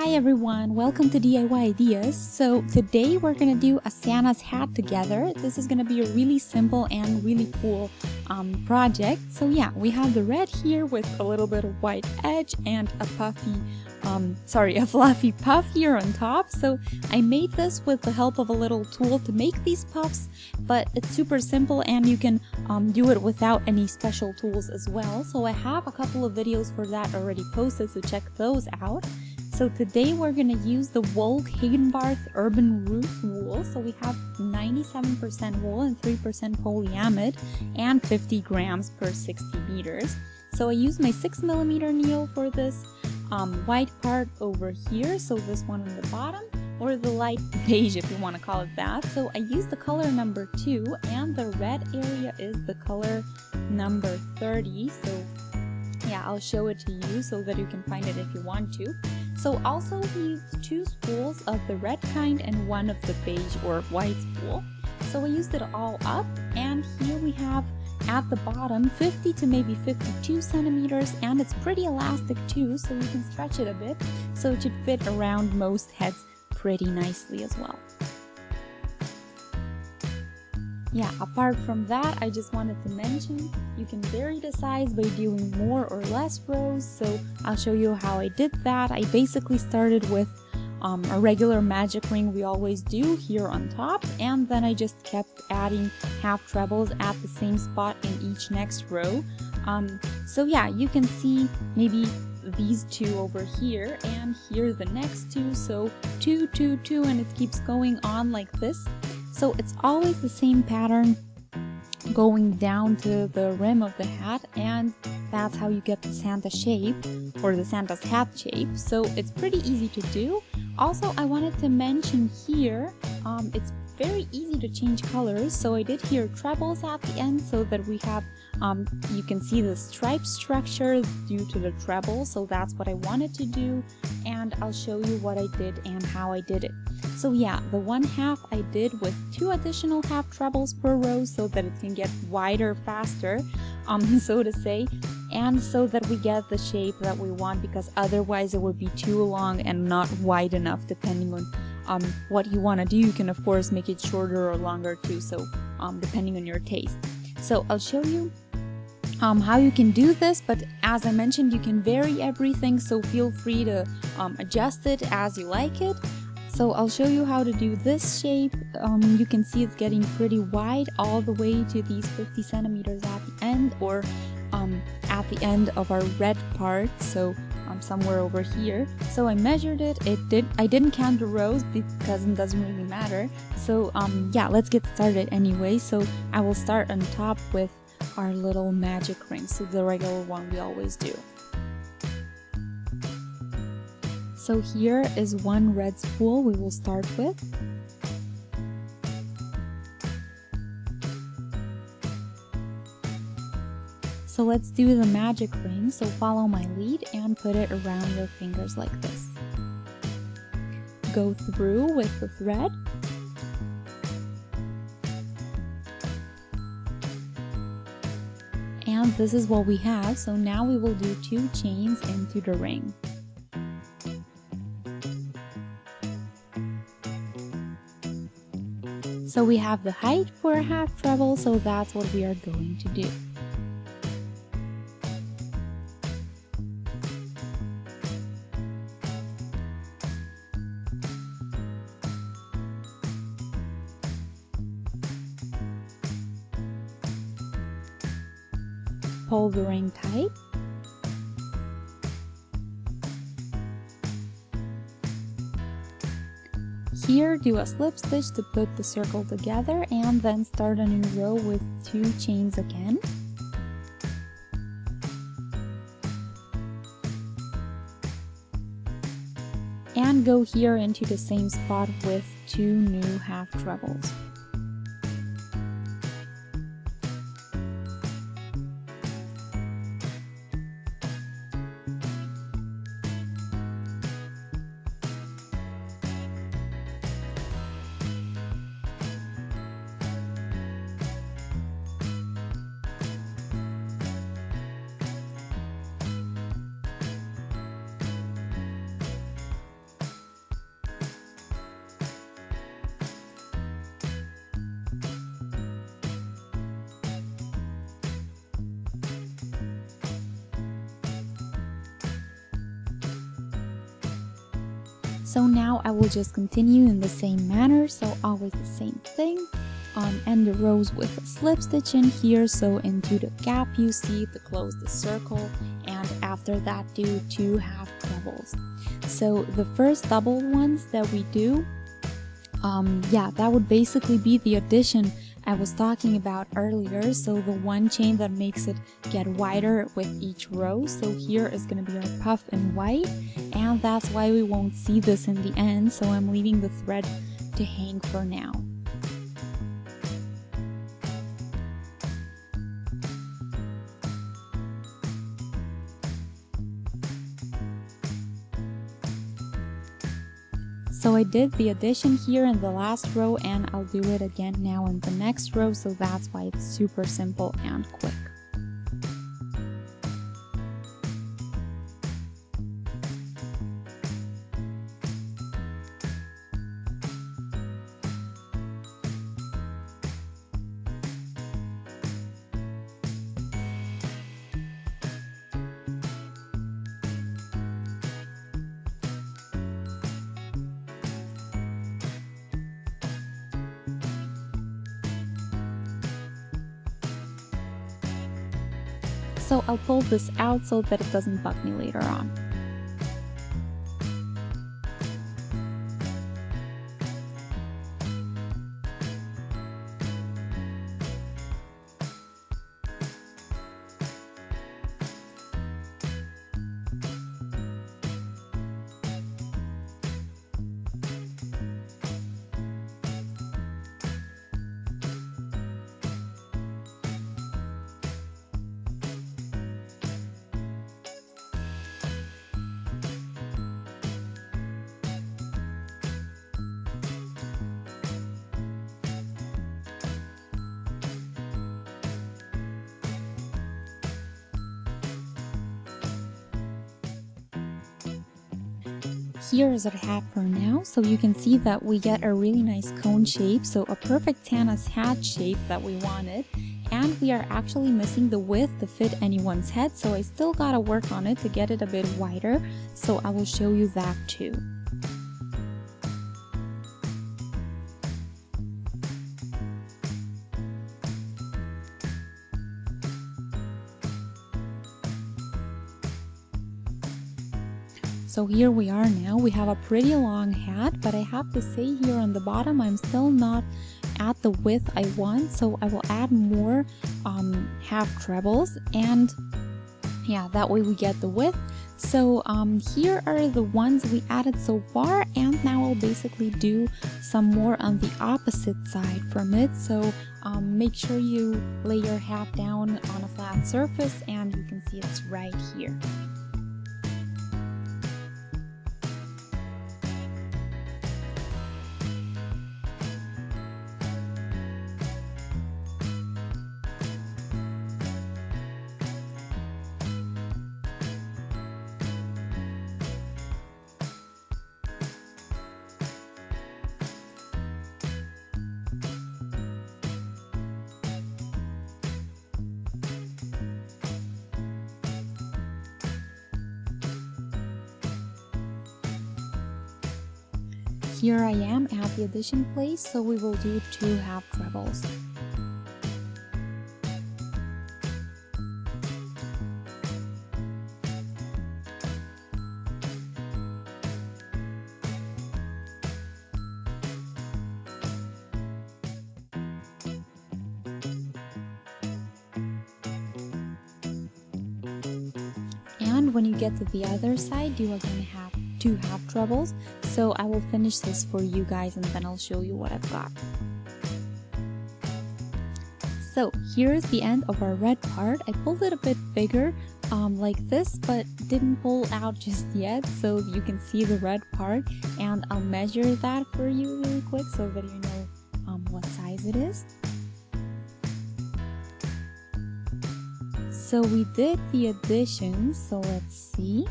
Hi everyone, welcome to DIY Ideas. So today we're going to do a Santa's hat together. This is going to be a really simple and really cool project. So yeah, we have the red here with a little bit of white edge and a fluffy puff here on top. So I made this with the help of a little tool to make these puffs, but it's super simple and you can do it without any special tools as well. So I have a couple of videos for that already posted, so check those out. So today we're going to use the wool Hagenbarth Urban Roots wool. So we have 97% wool and 3% polyamide and 50 grams per 60 meters. So I use my 6mm needle for this white part over here, so this one on the bottom, or the light beige if you want to call it that. So I use the color number 2 and the red area is the color number 30. So yeah, I'll show it to you so that you can find it if you want to. So also we used 2 spools of the red kind and 1 of the beige or white spool. So I used it all up, and here we have at the bottom 50 to maybe 52 centimeters, and it's pretty elastic too, so you can stretch it a bit, so it should fit around most heads pretty nicely as well. Yeah, apart from that, I just wanted to mention you can vary the size by doing more or less rows, so I'll show you how I did that. I basically started with a regular magic ring we always do here on top, and then I just kept adding half trebles at the same spot in each next row. So yeah, you can see maybe these 2 over here, and here the next 2, so 2, 2, 2, and it keeps going on like this. So it's always the same pattern going down to the rim of the hat, and that's how you get the Santa shape, or the Santa's hat shape. So it's pretty easy to do. Also, I wanted to mention here, it's very easy to change colors. So I did here trebles at the end so that we have, you can see the stripe structure due to the treble. So that's what I wanted to do, and I'll show you what I did and how I did it. So yeah, the one half I did with 2 additional half trebles per row so that it can get wider faster, so to say, and so that we get the shape that we want, because otherwise it would be too long and not wide enough depending on what you want to do. You can of course make it shorter or longer too, so depending on your taste. So I'll show you how you can do this, but as I mentioned, you can vary everything, so feel free to adjust it as you like it. So I'll show you how to do this shape. You can see it's getting pretty wide all the way to these 50 centimeters at the end, or at the end of our red part, so somewhere over here. So I measured it. I didn't count the rows because it doesn't really matter. So yeah, let's get started anyway. So I will start on top with our little magic ring, so the regular one we always do. So here is 1 red spool we will start with. So let's do the magic ring, so follow my lead and put it around your fingers like this. Go through with the thread. And this is what we have, so now we will do 2 chains into the ring. So we have the height for a half treble, so that's what we are going to do. Pull the ring tight. Here, do a slip stitch to put the circle together, and then start a new row with 2 chains again. And go here into the same spot with 2 new half trebles. So now I will just continue in the same manner, so always the same thing. End the rows with a slip stitch in here, so into the gap you see to close the circle, and after that do 2 half trebles. So the first double ones that we do, that would basically be the addition I was talking about earlier, so the one chain that makes it get wider with each row. So here is going to be our puff in white, and that's why we won't see this in the end, so I'm leaving the thread to hang for now. So I did the addition here in the last row, and I'll do it again now in the next row, so that's why it's super simple and quick. So I'll pull this out so that it doesn't bug me later on. Here is our hat for now, so you can see that we get a really nice cone shape, so a perfect Tana's hat shape that we wanted. And we are actually missing the width to fit anyone's head, so I still gotta work on it to get it a bit wider, so I will show you that too. So here we are now, we have a pretty long hat, but I have to say here on the bottom I'm still not at the width I want, so I will add more half trebles, and yeah, that way we get the width. So here are the ones we added so far, and now I'll basically do some more on the opposite side from it. So make sure you lay your hat down on a flat surface, and you can see it's right here. Here I am at the addition place, so we will do 2 half trebles. And when you get to the other side, you are going to have 2 half trebles. So I will finish this for you guys, and then I'll show you what I've got. So here's the end of our red part. I pulled it a bit bigger like this, but didn't pull out just yet, so you can see the red part, and I'll measure that for you really quick so that you know what size it is. So we did the additions, so let's see.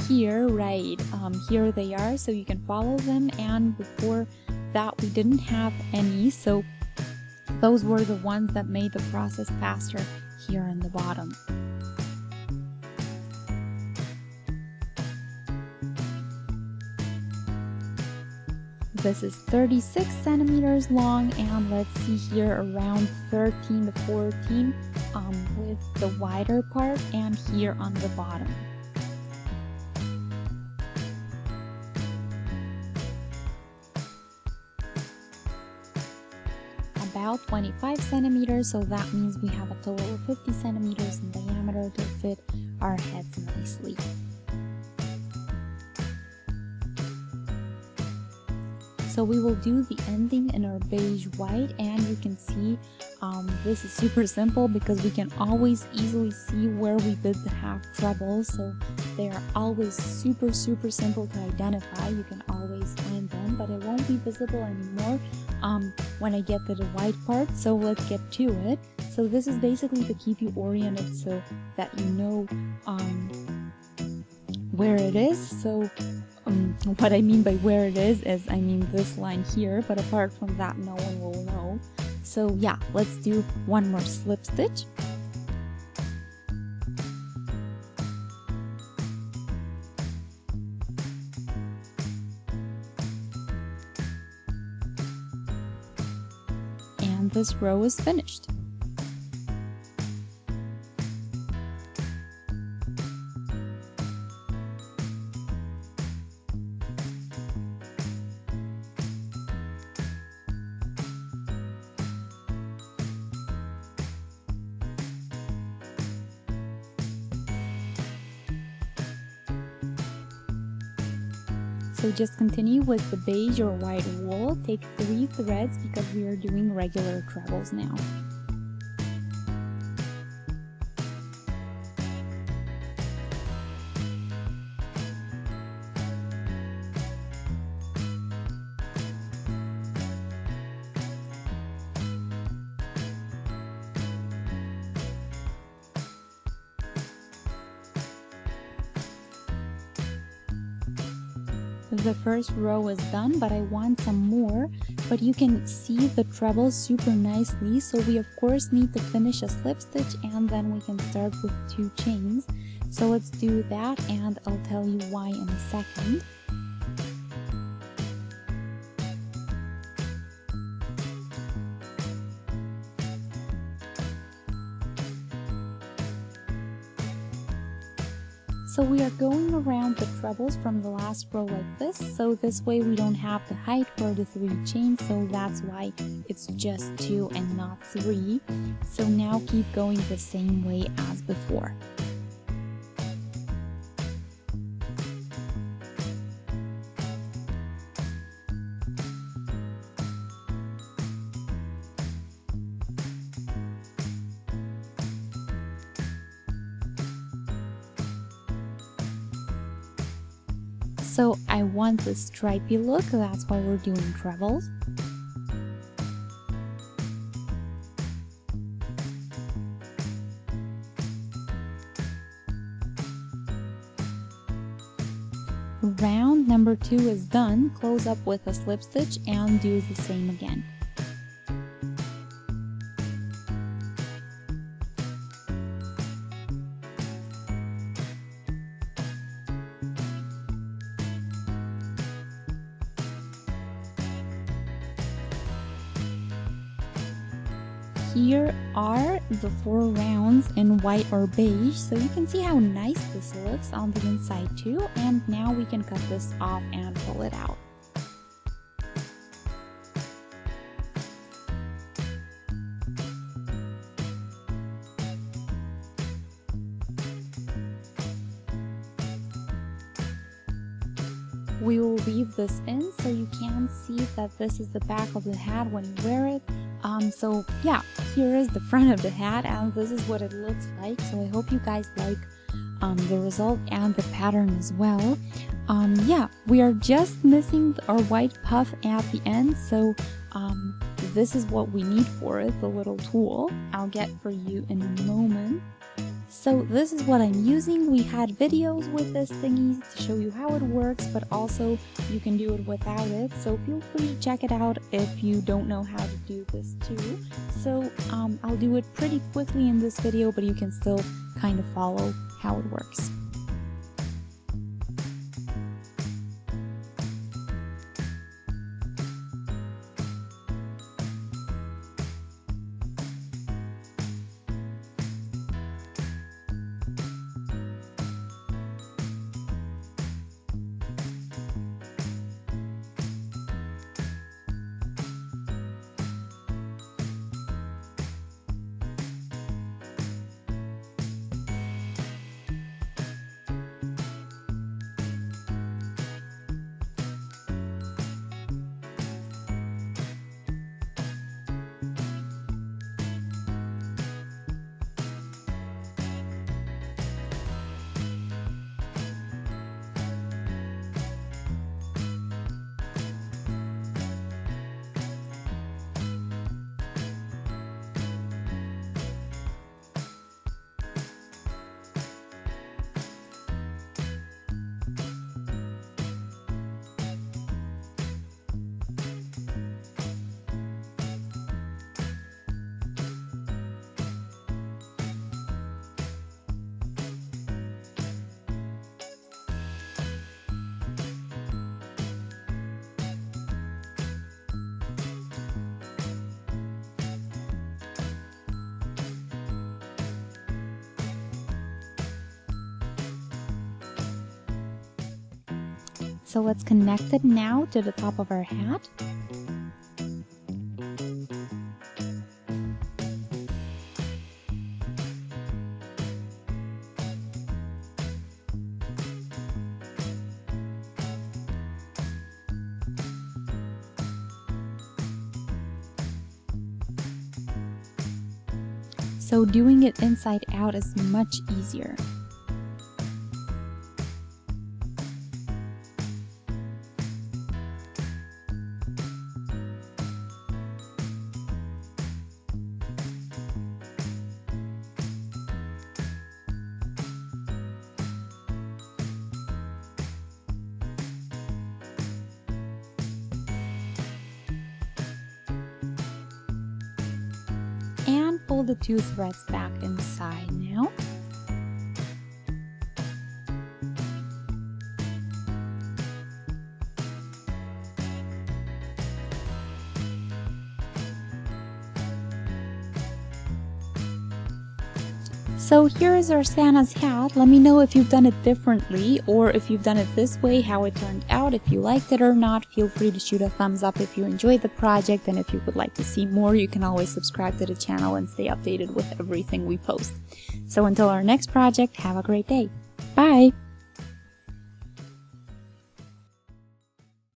Here, right, here they are, so you can follow them, and before that we didn't have any, so those were the ones that made the process faster here on the bottom. this is 36 centimeters long, and let's see here around 13 to 14 with the wider part, and here on the bottom. About 25 centimeters, so that means we have a total of 50 centimeters in diameter to fit our heads nicely. So we will do the ending in our beige white, and you can see this is super simple because we can always easily see where we did have trouble. So they are always super simple to identify. You can always find them, but it won't be visible anymore when I get to the white part. So let's get to it. So this is basically to keep you oriented so that you know where it is. So what I mean by where it is I mean this line here, but apart from that no one will know. So yeah, let's do one more slip stitch. And this row is finished. So just continue with the beige or white wool. Take 3 threads because we are doing regular trebles now. The first row is done, but I want some more, but you can see the trebles super nicely, so we of course need to finish a slip stitch and then we can start with 2 chains. So let's do that, and I'll tell you why in a second. So we are going around the trebles from the last row like this, so this way we don't have the height for the 3 chains, so that's why it's just 2 and not 3. So now keep going the same way as before. So I want the stripy look, that's why we're doing trebles. Round number 2 is done. Close up with a slip stitch and do the same again. Here are the 4 rounds in white or beige, so you can see how nice this looks on the inside too. And now we can cut this off and pull it out. We will weave this in so you can see that this is the back of the hat when you wear it. So yeah, here is the front of the hat and this is what it looks like. So I hope you guys like the result and the pattern as well. Yeah, we are just missing our white puff at the end, so this is what we need for it, the little tool I'll get for you in a moment. So this is what I'm using. We had videos with this thingy to show you how it works, but also you can do it without it. So feel free to check it out if you don't know how to do this too. So I'll do it pretty quickly in this video, but you can still kind of follow how it works. So let's connect it now to the top of our hat. So doing it inside out is much easier. And pull the two threads back inside now. So here is our Santa's hat. Let me know if you've done it differently or if you've done it this way, how it turned out. If you liked it or not, feel free to shoot a thumbs up if you enjoyed the project, and if you would like to see more, you can always subscribe to the channel and stay updated with everything we post. So until our next project, have a great day. Bye!